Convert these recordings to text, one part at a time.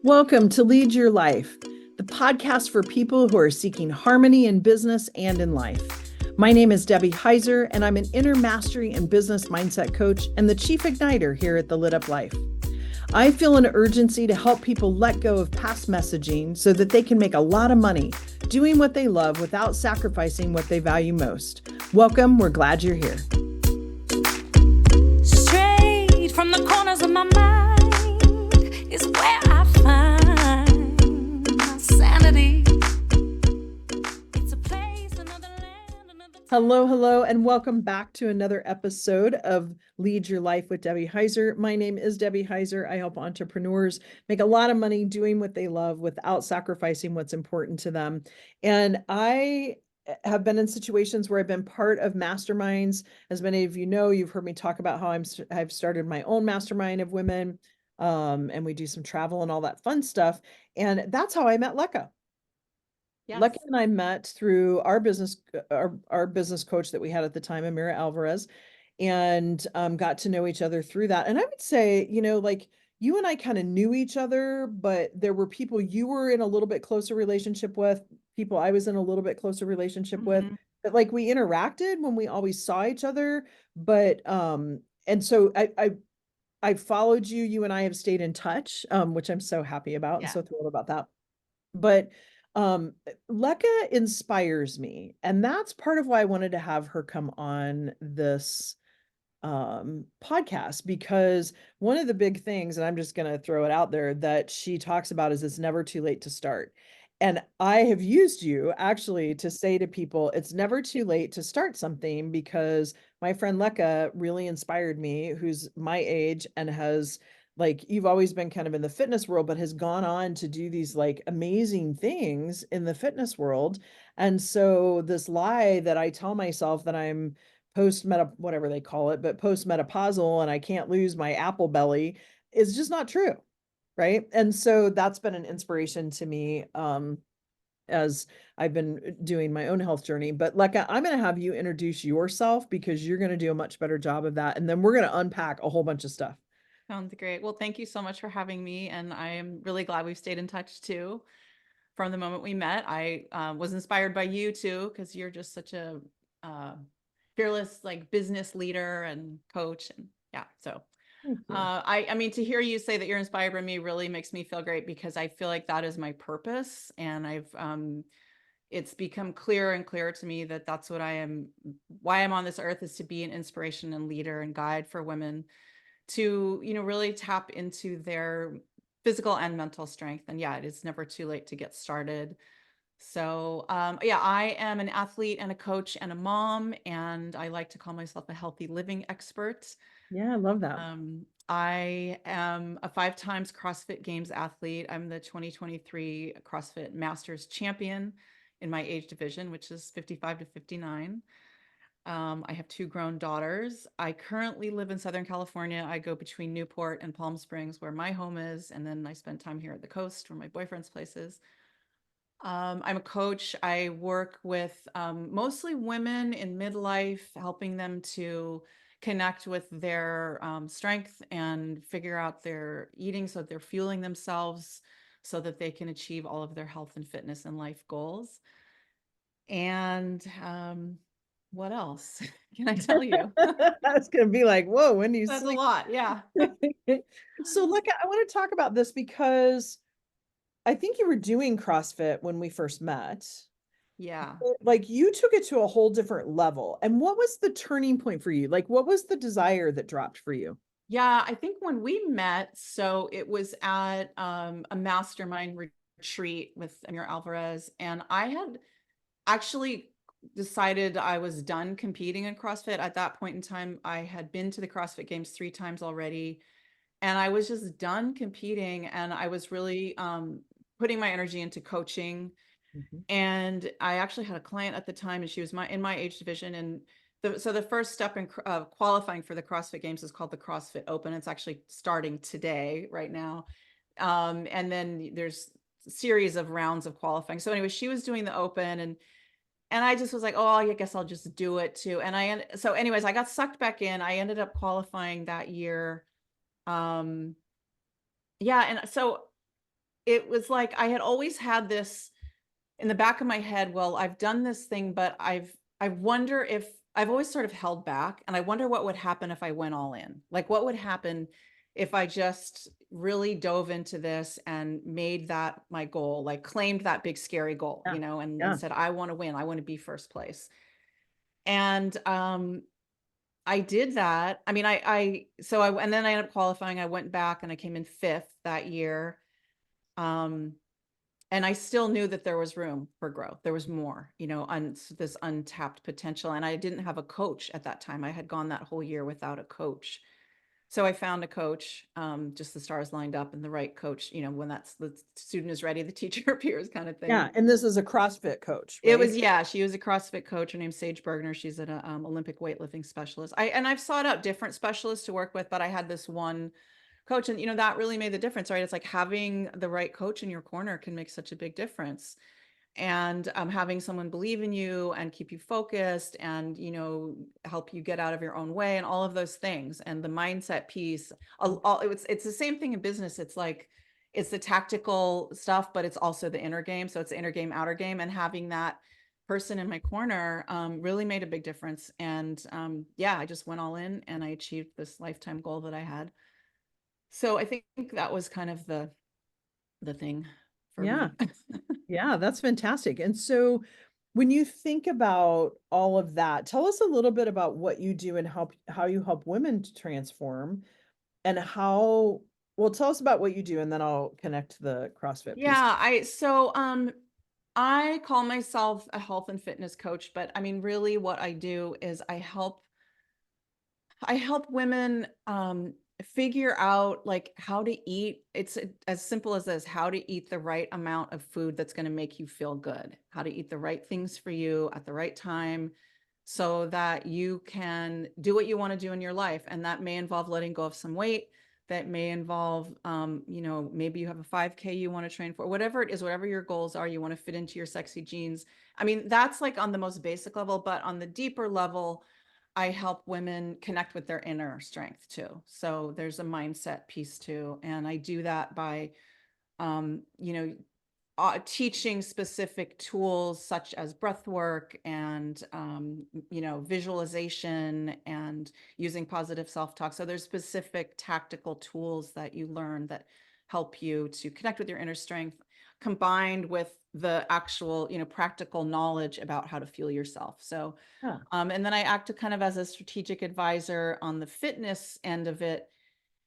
Welcome to Lead Your Life, the podcast for people who are seeking harmony in business and in life. My name is Debbie Heiser, and I'm an inner mastery and business mindset coach and the chief igniter here at The Lit Up Life. I feel an urgency to help people let go of past messaging so that they can make a lot of money doing what they love without sacrificing what they value most. Welcome. We're glad you're here. Straight from the corners of my mind is where I find my sanity. It's a place, another land, another time. Hello, and welcome back to another episode of Lead Your Life with Debbie Heiser. My name is Debbie Heiser. I help entrepreneurs make a lot of money doing what they love without sacrificing what's important to them. And I have been in situations where I've been part of masterminds. As many of you know, you've heard me talk about how I've started my own mastermind of women, and we do some travel and all that fun stuff. And that's how I met Leka. Yes. Leka and I met through our business coach that we had at the time, Amira Alvarez, and got to know each other through that. And I would say, like you and I kind of knew each other, but there were people you were in a little bit closer relationship with, people I was in a little bit closer relationship with, but like we interacted when we always saw each other. But and so I followed you. You and I have stayed in touch, which I'm so happy about and so thrilled about that. But Leka inspires me, and that's part of why I wanted to have her come on this podcast, because one of the big things, and I'm just going to throw it out there, that she talks about is it's never too late to start. And I have used you actually to say to people, it's never too late to start something, because my friend Leka really inspired me, who's my age and has, like, you've always been kind of in the fitness world, but has gone on to do these like amazing things in the fitness world. And so this lie that I tell myself that I'm whatever they call it, but postmenopausal and I can't lose my apple belly is just not true. Right. And so that's been an inspiration to me as I've been doing my own health journey. But Leka, I'm going to have you introduce yourself, because you're going to do a much better job of that. And then we're going to unpack a whole bunch of stuff. Sounds great. Well, thank you so much for having me. And I am really glad we've stayed in touch too. From the moment we met, I was inspired by you too, because you're just such a fearless like business leader and coach. And yeah, so I mean, to hear you say that you're inspired by me really makes me feel great, because I feel like that is my purpose. And it's become clearer and clearer to me that that's what I am, why I'm on this earth, is to be an inspiration and leader and guide for women to, really tap into their physical and mental strength. And yeah, it is never too late to get started. So yeah, I am an athlete and a coach and a mom, and I like to call myself a healthy living expert. Yeah, I love that. I am a 5 times CrossFit Games athlete. I'm the 2023 CrossFit Masters champion in my age division, which is 55 to 59. I have 2 grown daughters. I currently live in Southern California. I go between Newport and Palm Springs, where my home is, and then I spend time here at the coast where my boyfriend's place is. I'm a coach. I work with mostly women in midlife, helping them to connect with their strength and figure out their eating so that they're fueling themselves so that they can achieve all of their health and fitness and life goals. And what else can I tell you? That's going to be like, whoa, when do you That's sleep? a lot. Yeah. So Leka, I want to talk about this because I think you were doing CrossFit when we first met. Yeah. Like, you took it to a whole different level. And what was the turning point for you? Like, what was the desire that dropped for you? Yeah, I think when we met, so it was at a mastermind retreat with Amir Alvarez, and I had actually decided I was done competing in CrossFit. At that point in time, I had been to the CrossFit Games 3 times already, and I was just done competing, and I was really putting my energy into coaching. And I actually had a client at the time, and she was in my age division. And so the first step in qualifying for the CrossFit Games is called the CrossFit Open. It's actually starting today, right now. And then there's a series of rounds of qualifying. So anyway, she was doing the Open, and I just was like, oh, I guess I'll just do it too. And so anyways, I got sucked back in. I ended up qualifying that year. Yeah. And so it was like I had always had this in the back of my head, well, I've done this thing, but I wonder if I've always sort of held back, and I wonder what would happen if I went all in. Like, what would happen if I just really dove into this and made that my goal, like claimed that big scary goal, Yeah. and Yeah. said, I want to win, I want to be first place. And I did that. I mean, and then I ended up qualifying. I went back and I came in fifth that year. Um, and I still knew that there was room for growth. There was more, this untapped potential. And I didn't have a coach at that time. I had gone that whole year without a coach. So I found a coach, just the stars lined up and the right coach, when that's the student is ready, the teacher appears kind of thing. Yeah. And this is a CrossFit coach, It was, right? yeah, she was a CrossFit coach. Her name's Sage Bergner. She's an Olympic weightlifting specialist. I've sought out different specialists to work with, but I had this one coach, and that really made the difference, right? It's like having the right coach in your corner can make such a big difference. And having someone believe in you and keep you focused and help you get out of your own way and all of those things, and the mindset piece, it's the same thing in business. It's like it's the tactical stuff, but it's also the inner game. So it's the inner game, outer game, and having that person in my corner really made a big difference. And yeah, I just went all in and I achieved this lifetime goal that I had. So I think that was kind of the thing for Yeah. me. Yeah, that's fantastic. And so when you think about all of that, tell us a little bit about what you do and how you help women to transform and well, tell us about what you do and then I'll connect the CrossFit piece. Yeah, I call myself a health and fitness coach, but I mean really what I do is I help women figure out like how to eat. It's as simple as this, how to eat the right amount of food that's going to make you feel good, how to eat the right things for you at the right time so that you can do what you want to do in your life. And that may involve letting go of some weight. That may involve, maybe you have a 5K you want to train for, whatever it is, whatever your goals are, you want to fit into your sexy jeans. I mean, that's like on the most basic level, but on the deeper level, I help women connect with their inner strength too. So there's a mindset piece too. And I do that by, um, you know, teaching specific tools such as breath work and, visualization and using positive self-talk. So there's specific tactical tools that you learn that help you to connect with your inner strength combined with the actual, practical knowledge about how to fuel yourself. So Yeah. and then I act kind of as a strategic advisor on the fitness end of it,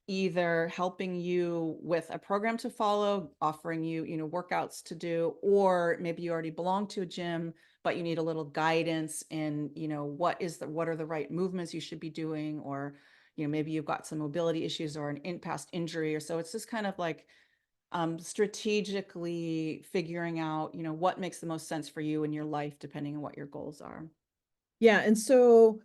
either helping you with a program to follow, offering you, workouts to do, or maybe you already belong to a gym, but you need a little guidance in, what are the right movements you should be doing, or, maybe you've got some mobility issues or an past injury, or so it's just kind of like strategically figuring out, what makes the most sense for you in your life, depending on what your goals are. Yeah. And so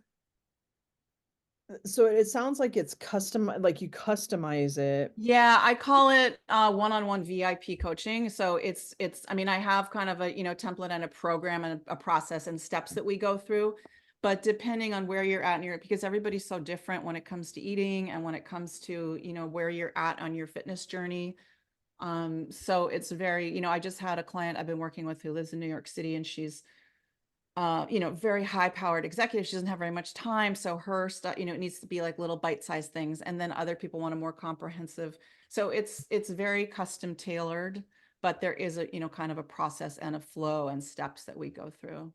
it sounds like it's custom, like you customize it. Yeah, I call it one-on-one VIP coaching. So I mean, I have kind of a, template and a program and a process and steps that we go through. But depending on where you're at because everybody's so different when it comes to eating and when it comes to, where you're at on your fitness journey. So it's very, I just had a client I've been working with who lives in New York City, and she's very high powered executive. She doesn't have very much time. So her stuff, it needs to be like little bite-sized things. And then other people want a more comprehensive. So it's very custom tailored, but there is a, kind of a process and a flow and steps that we go through.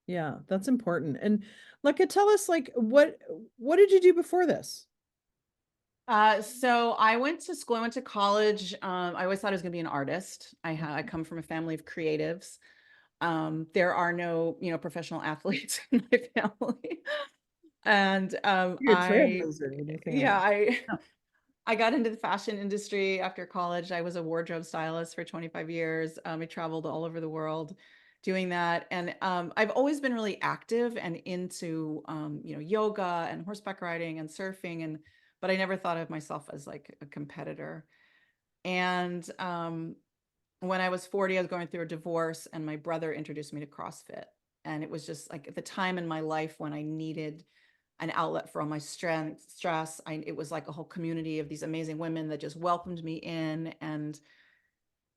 Yeah, that's important. And Leka, tell us like what did you do before this? So I went to school, I went to college. I always thought I was going to be an artist. I come from a family of creatives. There are no, professional athletes in my family. And You're a trailblazer or anything like yeah, I that? I got into the fashion industry after college. I was a wardrobe stylist for 25 years. I traveled all over the world doing that. And I've always been really active and into, yoga and horseback riding and surfing. But I never thought of myself as like a competitor. And when I was 40, I was going through a divorce, and my brother introduced me to CrossFit. And it was just like at the time in my life when I needed an outlet for all my stress. It was like a whole community of these amazing women that just welcomed me in. And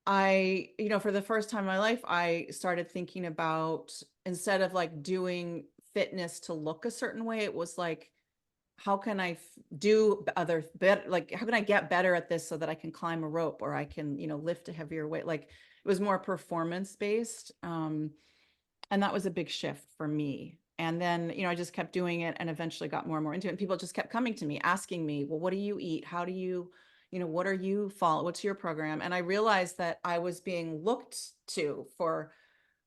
for the first time in my life, I started thinking about, instead of like doing fitness to look a certain way, it was like, how can I do other better? Like, how can I get better at this so that I can climb a rope, or I can, lift a heavier weight? Like, it was more performance based. And that was a big shift for me. And then, I just kept doing it and eventually got more and more into it. And people just kept coming to me, asking me, well, what do you eat? How do you, what are you follow? What's your program? And I realized that I was being looked to for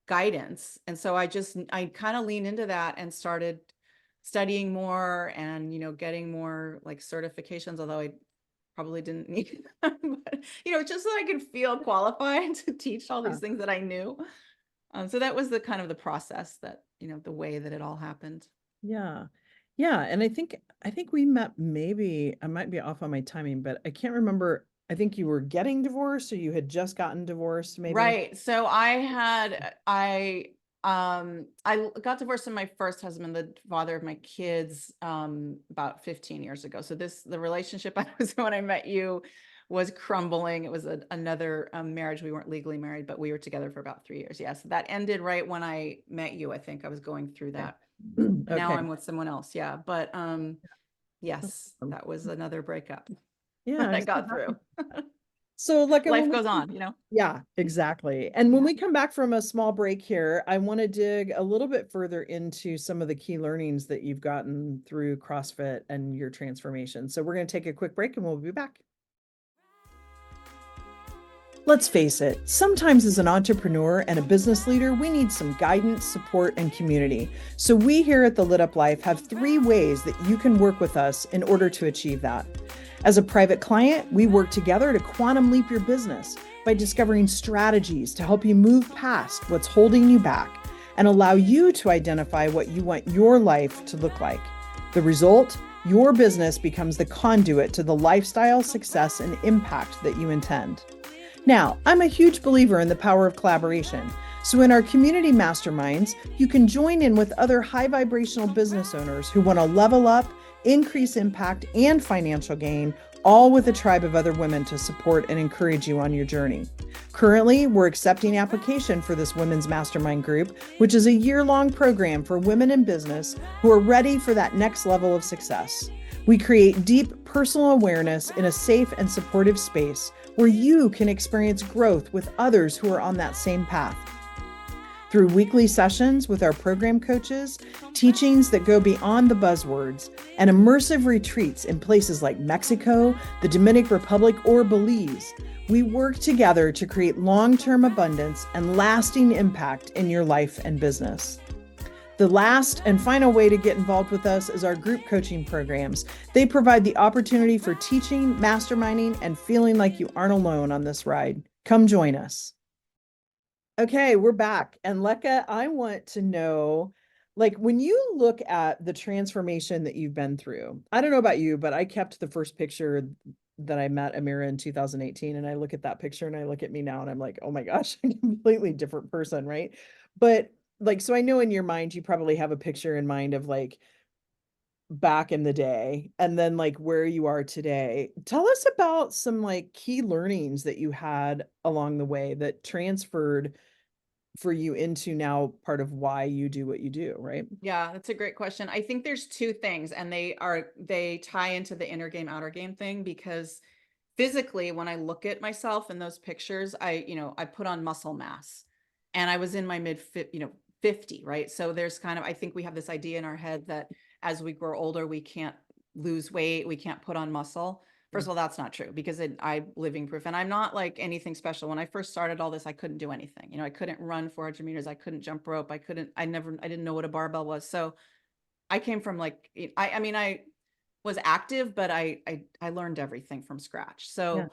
guidance. And so I kind of leaned into that and started studying more and, getting more like certifications, although I probably didn't need them, but, just so I could feel qualified to teach all these things that I knew. So that was the kind of the process that, the way that it all happened. Yeah. Yeah. And I think we met, maybe I might be off on my timing, but I can't remember. I think you were getting divorced or you had just gotten divorced, maybe. Right. So I got divorced from my first husband, the father of my kids, about 15 years ago. So the relationship I was in when I met you was crumbling. It was another marriage. We weren't legally married, but we were together for about 3 years. Yes. That ended right when I met you. I think I was going through Okay. that. And now Okay. I'm with someone else. Yeah. But That's yes, awesome. that was another breakup Yeah, that I'm I so got happy. through. So, like, Life goes on. yeah, exactly. And when Yeah. we come back from a small break here, I want to dig a little bit further into some of the key learnings that you've gotten through CrossFit and your transformation. So, we're going to take a quick break and we'll be back. Let's face it, sometimes as an entrepreneur and a business leader, we need some guidance, support, and community. So we here at The Lit Up Life have 3 ways that you can work with us in order to achieve that. As a private client, we work together to quantum leap your business by discovering strategies to help you move past what's holding you back and allow you to identify what you want your life to look like. The result? Your business becomes the conduit to the lifestyle, success, and impact that you intend. Now, I'm a huge believer in the power of collaboration. So in our community masterminds, you can join in with other high vibrational business owners who want to level up, increase impact, and financial gain, all with a tribe of other women to support and encourage you on your journey. Currently, we're accepting application for this women's mastermind group, which is a year-long program for women in business who are ready for that next level of success. We create deep personal awareness in a safe and supportive space where you can experience growth with others who are on that same path. Through weekly sessions with our program coaches, teachings that go beyond the buzzwords, and immersive retreats in places like Mexico, the Dominican Republic, or Belize, we work together to create long-term abundance and lasting impact in your life and business. The last and final way to get involved with us is our group coaching programs. They provide the opportunity for teaching, masterminding, and feeling like you aren't alone on this ride. Come join us. Okay, we're back. And Leka, I want to know, like, when you look at the transformation that you've been through, I don't know about you, but I kept the first picture that I met Amira in 2018. And I look at that picture and I look at me now and I'm like, oh my gosh, I'm a completely different person, right? But like, so I know in your mind, you probably have a picture in mind of like back in the day and then like where you are today. Tell us about some like key learnings that you had along the way that transferred for you into now part of why you do what you do, right? Yeah, that's a great question. I think there's 2 things, and they tie into the inner game, outer game thing, because physically, when I look at myself in those pictures, I put on muscle mass, and I was in my 50, right? So there's kind of, I think we have this idea in our head that as we grow older, we can't lose weight, we can't put on muscle. First of all, that's not true, because I'm living proof, and I'm not like anything special. When I first started all this, I couldn't do anything. I couldn't run 400 meters. I couldn't jump rope. I didn't know what a barbell was. So I came from like, I mean, I was active, but I learned everything from scratch. Yeah. So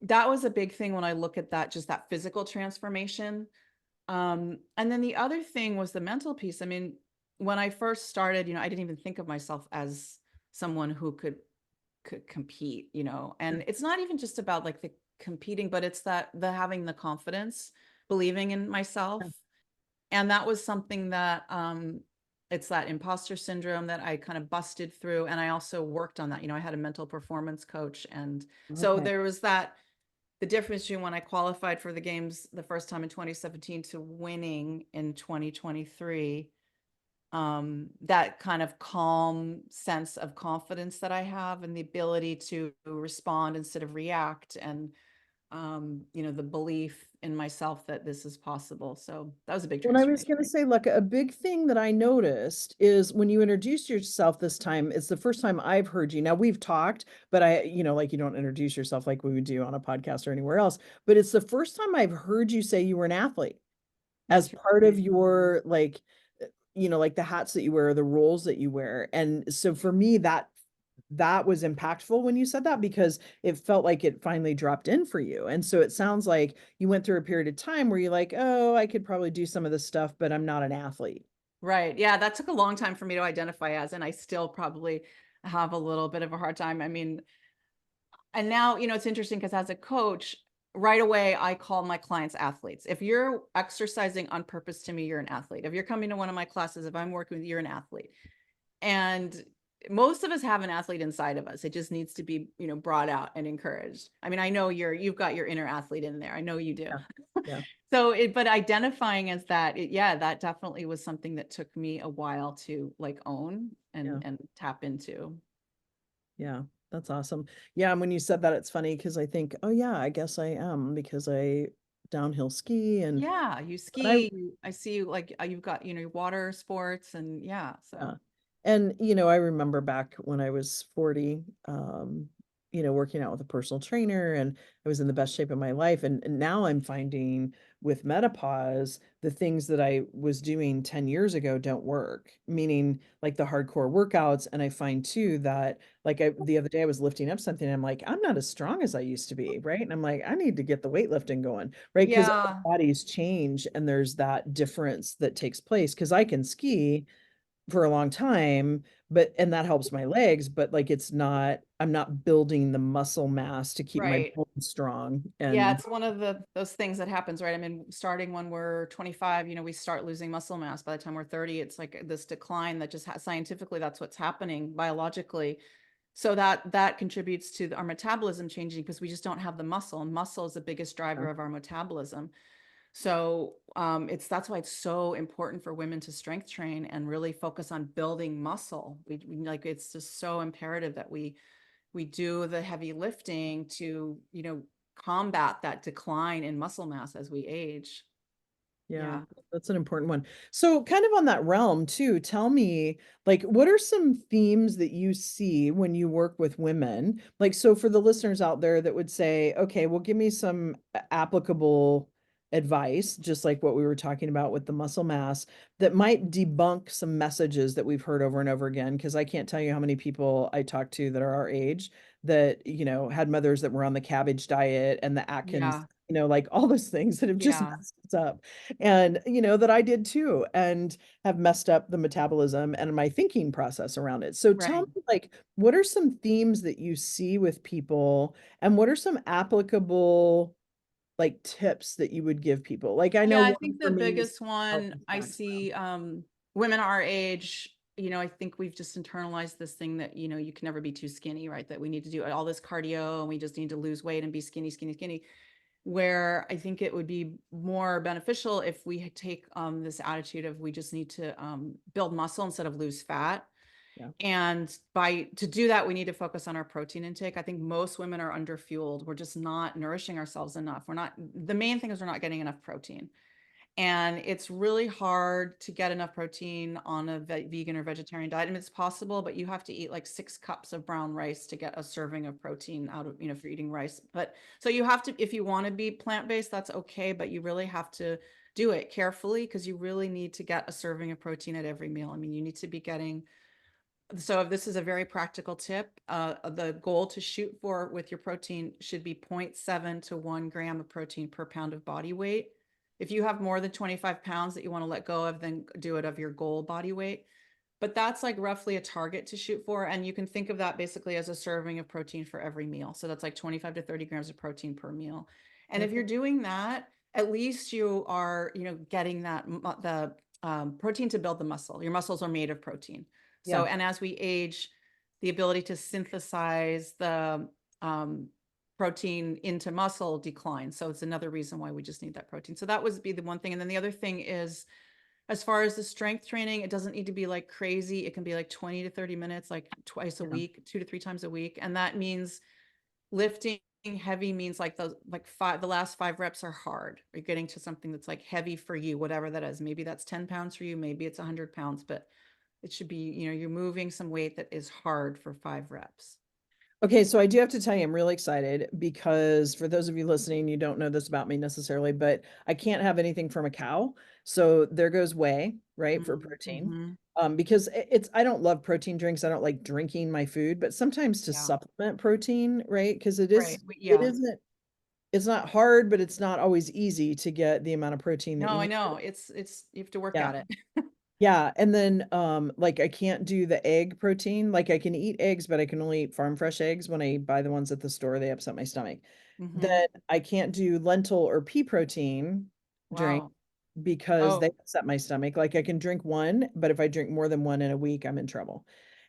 that was a big thing when I look at that, just that physical transformation. And then the other thing was the mental piece. I mean, when I first started, I didn't even think of myself as someone who could compete, and it's not even just about like the competing, but it's the having the confidence, believing in myself. And that was something that, it's that imposter syndrome that I kind of busted through. And I also worked on that. I had a mental performance coach. And so Okay. there was that the difference between when I qualified for the games the first time in 2017 to winning in 2023, that kind of calm sense of confidence that I have and the ability to respond instead of react, and the belief in myself that this is possible. So that was a big When I was transformation. gonna say, like, a big thing that I noticed is when you introduced yourself this time, it's the first time I've heard you. Now we've talked, but like you don't introduce yourself like we would do on a podcast or anywhere else, but it's the first time I've heard you say you were an athlete as That's part of right. your like like the hats that you wear, the roles that you wear. And so for me, that was impactful when you said that because it felt like it finally dropped in for you. And so it sounds like you went through a period of time where you're like, oh, I could probably do some of this stuff, but I'm not an athlete. Right. Yeah, that took a long time for me to identify as, and I still probably have a little bit of a hard time. I mean, and now, it's interesting because as a coach, right away, I call my clients athletes. If you're exercising on purpose to me, you're an athlete. If you're coming to one of my classes, if I'm working with you, you're an athlete. And most of us have an athlete inside of us. It just needs to be, brought out and encouraged. I mean, I know you've got your inner athlete in there. I know you do. Yeah. Yeah. So but identifying as that, yeah, that definitely was something that took me a while to like own Yeah. and tap into. Yeah. That's awesome. Yeah. And when you said that, it's funny because I think, oh, yeah, I guess I am because I downhill ski and Yeah, you but I ski, I see you like you've got, water sports and yeah, yeah. so And, I remember back when I was 40, working out with a personal trainer and I was in the best shape of my life. And now I'm finding with menopause, the things that I was doing 10 years ago don't work, meaning like the hardcore workouts. And I find too that like the other day I was lifting up something and I'm like, I'm not as strong as I used to be. Right. And I'm like, I need to get the weightlifting going. Right. Because our yeah, bodies change and there's that difference that takes place. Cause I can ski for a long time, and that helps my legs, but like I'm not building the muscle mass to keep my right. bones strong. Yeah, And it's one of those things that happens, right? I mean, starting when we're 25, we start losing muscle mass. By the time we're 30, it's like this decline that just scientifically, that's what's happening biologically. So that contributes to our metabolism changing because we just don't have the muscle, and muscle is the biggest driver of our metabolism. So that's why it's so important for women to strength train and really focus on building muscle. We like it's just so imperative that we do the heavy lifting to, combat that decline in muscle mass as we age. yeah, Yeah. that's an important one. So kind of on that realm too, tell me, like, what are some themes that you see when you work with women? Like, so for the listeners out there that would say, okay, well, give me some applicable advice, just like what we were talking about with the muscle mass, that might debunk some messages that we've heard over and over again. Because I can't tell you how many people I talk to that are our age that, had mothers that were on the cabbage diet and the Atkins, Yeah. like all those things that have just Yeah. messed us up and that I did too and have messed up the metabolism and my thinking process around it. So tell Right. me, like, what are some themes that you see with people and what are some applicable like tips that you would give people? Like I know Yeah, I one think for the me is biggest one healthy I snacks. see, women our age, I think we've just internalized this thing that, you can never be too skinny, right? That we need to do all this cardio and we just need to lose weight and be skinny, skinny, skinny. Where I think it would be more beneficial if we take this attitude of we just need to build muscle instead of lose fat. Yeah. And to do that, we need to focus on our protein intake. I think most women are underfueled. We're just not nourishing ourselves enough. The main thing is we're not getting enough protein. And it's really hard to get enough protein on a vegan or vegetarian diet. I mean, it's possible, but you have to eat like 6 cups of brown rice to get a serving of protein out of, if you're eating rice. But so you have to, if you want to be plant-based, that's okay, but you really have to do it carefully because you really need to get a serving of protein at every meal. I mean, you need to be getting, so if this is a very practical tip, the goal to shoot for with your protein should be 0.7 to 1 gram of protein per pound of body weight. If you have more than 25 pounds that you want to let go of, then do it of your goal body weight. But that's like roughly a target to shoot for. And you can think of that basically as a serving of protein for every meal. So that's like 25 to 30 grams of protein per meal. And if Okay. you're doing that, at least you are, getting the protein to build the muscle. Your muscles are made of protein. So, Yeah. and as we age, the ability to synthesize the protein into muscle decline. So it's another reason why we just need that protein. So that would be the one thing. And then the other thing is, as far as the strength training, it doesn't need to be like crazy. It can be like 20 to 30 minutes, like twice a Yeah. week, 2 to 3 times a week. And that means lifting heavy means like the last 5 reps are hard. You're getting to something that's like heavy for you, whatever that is. Maybe that's 10 pounds for you. Maybe it's 100 pounds, but it should be, you're moving some weight that is hard for 5 reps. Okay, so I do have to tell you, I'm really excited because for those of you listening, you don't know this about me necessarily, but I can't have anything from a cow. So there goes whey, right, for protein. Mm-hmm. Because I don't love protein drinks. I don't like drinking my food, but sometimes to Yeah. supplement protein, right? Because Right. it Yeah. isn't, it's not hard, but it's not always easy to get the amount of protein that No, you I need. know. You have to work Yeah. at it. Yeah, and then like I can't do the egg protein. Like I can eat eggs, but I can only eat farm fresh eggs. When I buy the ones at the store, they upset my stomach. Mm-hmm. Then I can't do lentil or pea protein drink Wow. because they Oh, upset my stomach. Like I can drink one, but if I drink more than one in a week, I'm in trouble.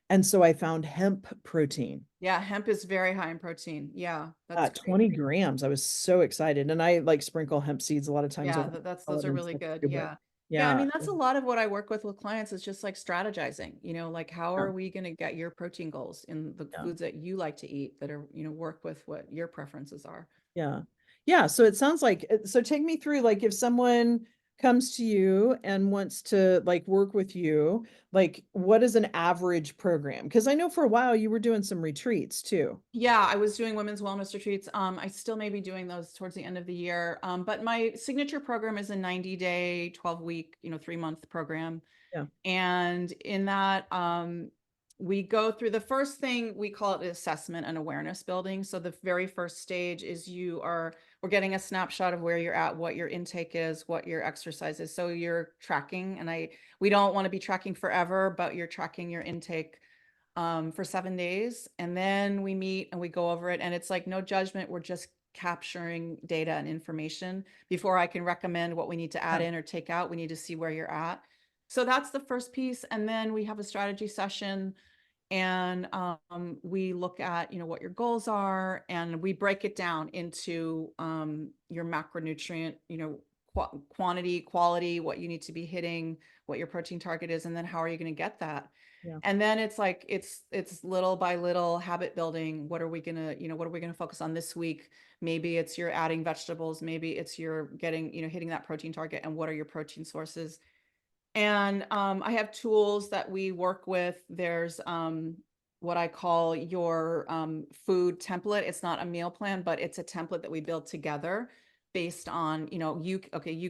And so I found hemp protein yeah. Hemp is very high in protein. Yeah, that's at great. 20 grams. I was so excited. And I like sprinkle hemp seeds a lot of times Yeah, over my those salad are and really stuff good. too. But Yeah. Yeah, I yeah, mean, that's a lot of what I work with clients is just like strategizing, like how yeah, are we going to get your protein goals in the yeah. foods that you like to eat that are, work with what your preferences are. Yeah. Yeah. So it sounds like, so take me through, like, if someone comes to you and wants to like work with you, like, what is an average program? Because I know for a while you were doing some retreats too. Yeah, I was doing women's wellness retreats. I still may be doing those towards the end of the year. But my signature program is a 90-day, 12-week, 3-month program. Yeah. And in that, we go through the first thing, we call it assessment and awareness building. So the very first stage is we're getting a snapshot of where you're at, what your intake is, what your exercise is. So you're tracking, and we don't want to be tracking forever, but you're tracking your intake for 7 days. And then we meet and we go over it. And it's like no judgment. We're just capturing data and information. Before I can recommend what we need to add Yeah. in or take out, we need to see where you're at. So that's the first piece. And then we have a strategy session, and we look at, what your goals are, and we break it down into your macronutrient, quantity, quality, what you need to be hitting, what your protein target is, and then how are you going to get that? Yeah. And then it's like it's little by little habit building. What are we gonna, focus on this week? Maybe it's you're adding vegetables, maybe it's you're getting, hitting that protein target, and what are your protein sources? And I have tools that we work with. There's what I call your food template. It's not a meal plan, but it's a template that we build together based on, you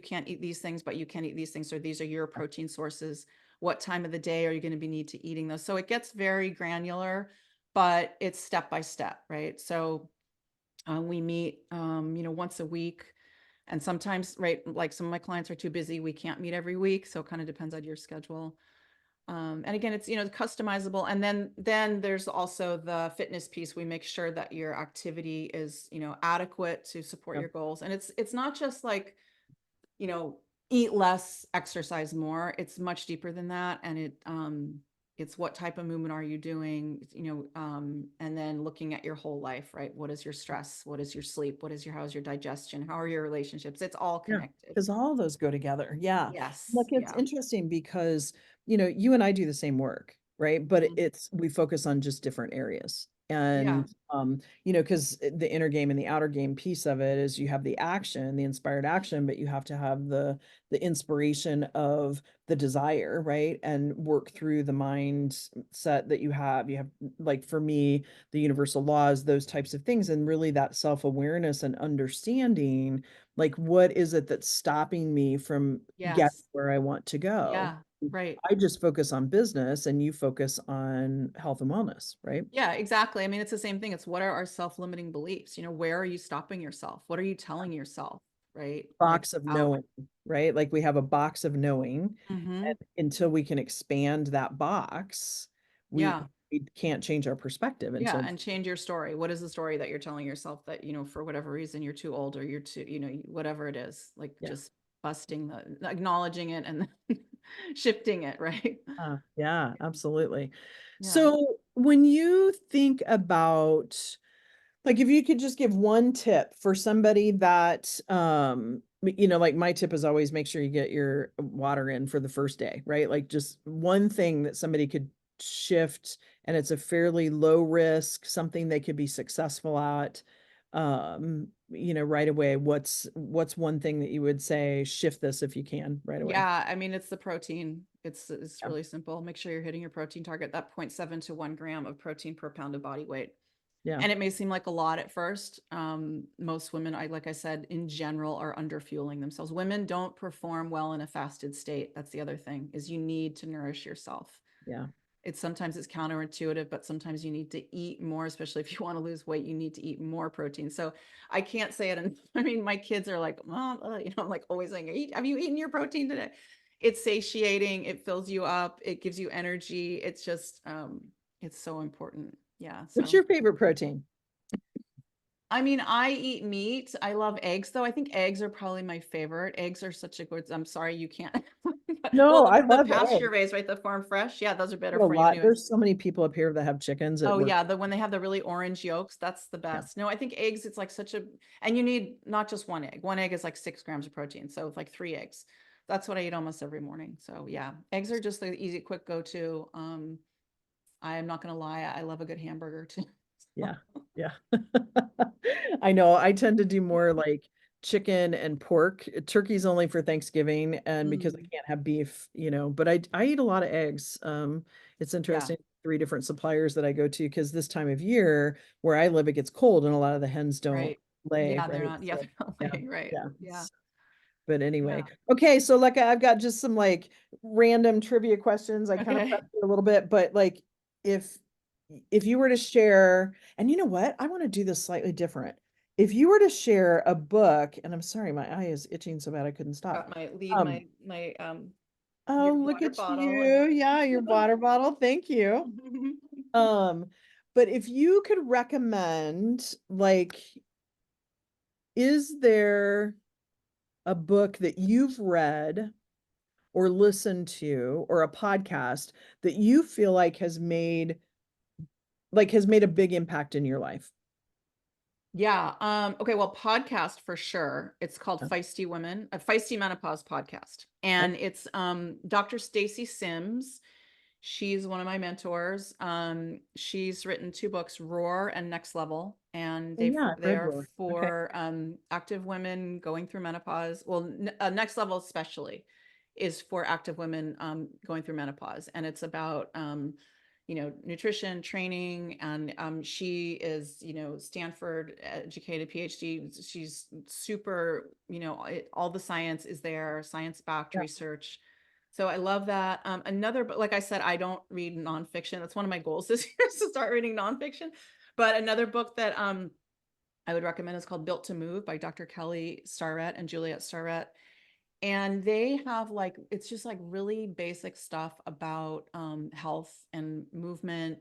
can't eat these things, but you can eat these things, or these are your protein sources. What time of the day are you going to need to eating those? So it gets very granular, but it's step by step, right? So we meet, once a week. And sometimes, right, like some of my clients are too busy. We can't meet every week. So it kind of depends on your schedule. And again, it's, customizable. And then there's also the fitness piece. We make sure that your activity is, adequate to support Yeah. your goals. And it's not just like, you know, eat less, exercise more. It's much deeper than that. And it's what type of movement are you doing, and then looking at your whole life, right? What is your stress? What is your sleep? How's your digestion? How are your relationships? It's all Yeah, connected. because all those go together. Yeah. Look, Yes. it's Yeah. interesting because, you and I do the same work, right? But Mhm. we focus on just different areas. Yeah. And because the inner game and the outer game piece of it is you have the action, the inspired action, but you have to have the inspiration of the desire, right? And work through the mindset that you have. You have, like, for me, the universal laws, those types of things, and really that self-awareness and understanding, like, what is it that's stopping me from getting Yes. where I want to go? Yeah. Right. I just focus on business and you focus on health and wellness, right? Yeah, exactly. I mean, it's the same thing. It's what are our self-limiting beliefs? Where are you stopping yourself? What are you telling yourself? Right? Like, Box of knowing, right? Like we have a box of knowing, mm-hmm. and until we can expand that box, we Yeah. we can't change our perspective Yeah, until. and change your story. What is the story that you're telling yourself that, for whatever reason you're too old, or you're too, whatever it is, like Yeah. just acknowledging it and then shifting it, right? Yeah, absolutely. Yeah. So when you think about Like if you could just give one tip for somebody that like my tip is always make sure you get your water in for the first day, right? Like just one thing that somebody could shift and it's a fairly low risk, something they could be successful at right away. What's one thing that you would say shift this if you can right away? Yeah, I mean, it's the protein. It's Yeah. really simple. Make sure you're hitting your protein target, that 0.7 to 1 gram of protein per pound of body weight. Yeah. And it may seem like a lot at first. Most women, like I said, in general, are under fueling themselves. Women don't perform well in a fasted state. That's the other thing, is you need to nourish yourself. Yeah. Sometimes it's counterintuitive, but sometimes you need to eat more, especially if you want to lose weight, you need to eat more protein. So I can't say it. And I mean, my kids are like, Mom, I'm like always saying, have you eaten your protein today? It's satiating. It fills you up. It gives you energy. It's just, it's so important. Yeah. What's So, your favorite protein? I mean, I eat meat. I love eggs, though. I think eggs are probably my favorite. Eggs are such a good, I'm sorry, you can't. No, Well, I the love pasture eggs. raised, right? The farm fresh. Yeah, those are better A for you lot. anyways. There's so many people up here that have chickens at Oh work. yeah, when they have the really orange yolks, that's the Yeah. best. No, I think eggs, it's like and you need not just one egg. One egg is like 6 grams of protein. So it's like 3 eggs. That's what I eat almost every morning. So yeah, eggs are just the easy, quick go-to. I'm not gonna lie, I love a good hamburger too. Yeah. Yeah. I know. I tend to do more like chicken and pork. Turkey's only for Thanksgiving and because I Mm, can't have beef, but I eat a lot of eggs. It's yeah, interesting, 3 different suppliers that I go to because this time of year where I live, it gets cold and a lot of the hens don't right. lay, Yeah, they're right? not, yeah, So they're not yeah, laying, right. yeah. Yeah, But yeah. anyway, okay. So like I've got just some like random trivia questions. I kind of Okay. prepped it a little bit, but like if if you were to share, and you know what, I want to do this slightly different. If you were to share a book, and I'm sorry, my eye is itching so bad I couldn't stop. Got Um, my oh, your look water at bottle and you. Yeah, your water bottle. Thank you. Um, but if you could recommend, like, is there a book that you've read or listened to or a podcast that you feel like has made a big impact in your life? Yeah. Okay. Well, podcast for sure. It's called Yeah. Feisty Women, a Feisty Menopause podcast, Okay. and it's Dr. Stacy Sims. She's one of my mentors. She's written 2 books, Roar and Next Level, and Oh, yeah, I've they read are Roar. Okay. for active women going through menopause. Well, Next Level especially is for active women going through menopause, and it's about nutrition training. And she is Stanford educated, PhD. She's super, all the science is there, science backed Yeah. research. So I love that. But like I said, I don't read nonfiction. That's one of my goals this year, is to start reading nonfiction. But another book that I would recommend is called Built to Move by Dr. Kelly Starrett and Juliet Starrett. And they have it's just like really basic stuff about health and movement.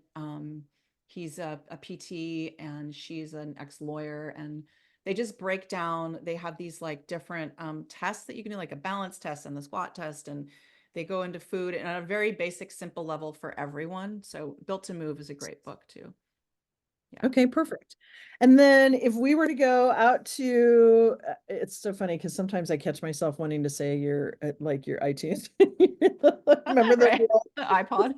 He's a PT and she's an ex-lawyer, and they just break down, they have these like different tests that you can do, like a balance test and the squat test, and they go into food and at a very basic, simple level for everyone. So Built to Move is a great book too. Yeah. Okay, perfect. And then if we were to go out to, it's so funny because sometimes I catch myself wanting to say your iTunes. Remember those Right. The iPod.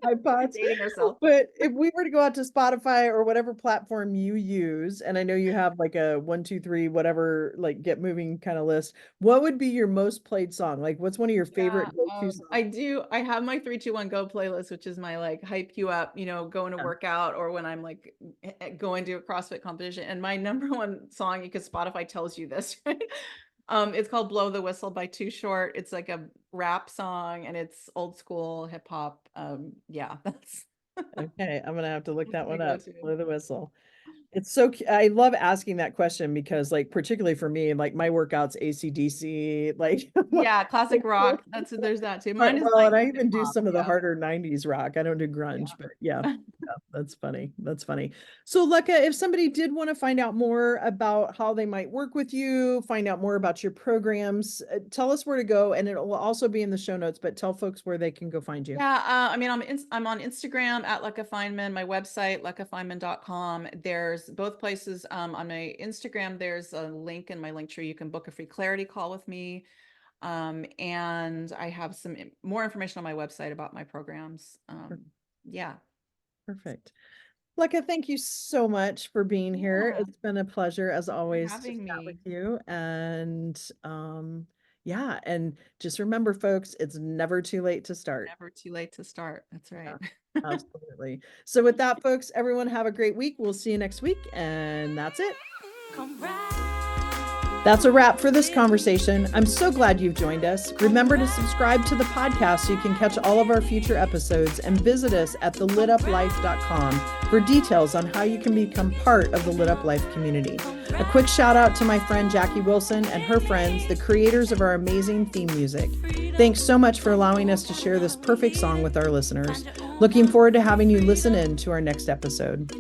iPods? Dating ourselves. But if we were to go out to Spotify or whatever platform you use, and I know you have like a 1, 2, 3, whatever, like get moving kind of list, what would be your most played song? Like what's one of your Yeah, favorite go-to songs? I do. I have my 3, 2, 1 go playlist, which is my like hype you up, going to Yeah. work out or when I'm like going to a CrossFit competition. And my number one song, because Spotify tells you this, right? It's called Blow the Whistle by Too Short. It's like a rap song and it's old school hip hop. Yeah, that's Okay, I'm gonna have to look that my one up. go-to. Blow the whistle. It's so I love asking that question because like particularly for me, like my workouts AC/DC, like Yeah, classic rock. There's that too. Mine is well, and I 90s hip even do hop. some of the Yeah. harder 90s rock. I don't do Yeah. grunge, but yeah. That's funny. That's funny. So, Leka, if somebody did want to find out more about how they might work with you, find out more about your programs, tell us where to go, and it will also be in the show notes, but tell folks where they can go find you. Yeah, I mean, I'm on Instagram at Leka Fineman, my website, lekafineman.com. There's both places. On my Instagram, there's a link in my link tree. You can book a free clarity call with me. And I have some more information on my website about my programs. Yeah. Perfect. Leka, thank you so much for being here. Yeah. It's been a pleasure as always to Having chat with me. you. And yeah, and just remember, folks, it's never too late to start. Never too late to start. That's right. Yeah, absolutely. So with that, folks, everyone have a great week. We'll see you next week. And that's it. That's a wrap for this conversation. I'm so glad you've joined us. Remember to subscribe to the podcast so you can catch all of our future episodes, and visit us at thelituplife.com for details on how you can become part of the Lit Up Life community. A quick shout out to my friend Jackie Wilson and her friends, the creators of our amazing theme music. Thanks so much for allowing us to share this perfect song with our listeners. Looking forward to having you listen in to our next episode.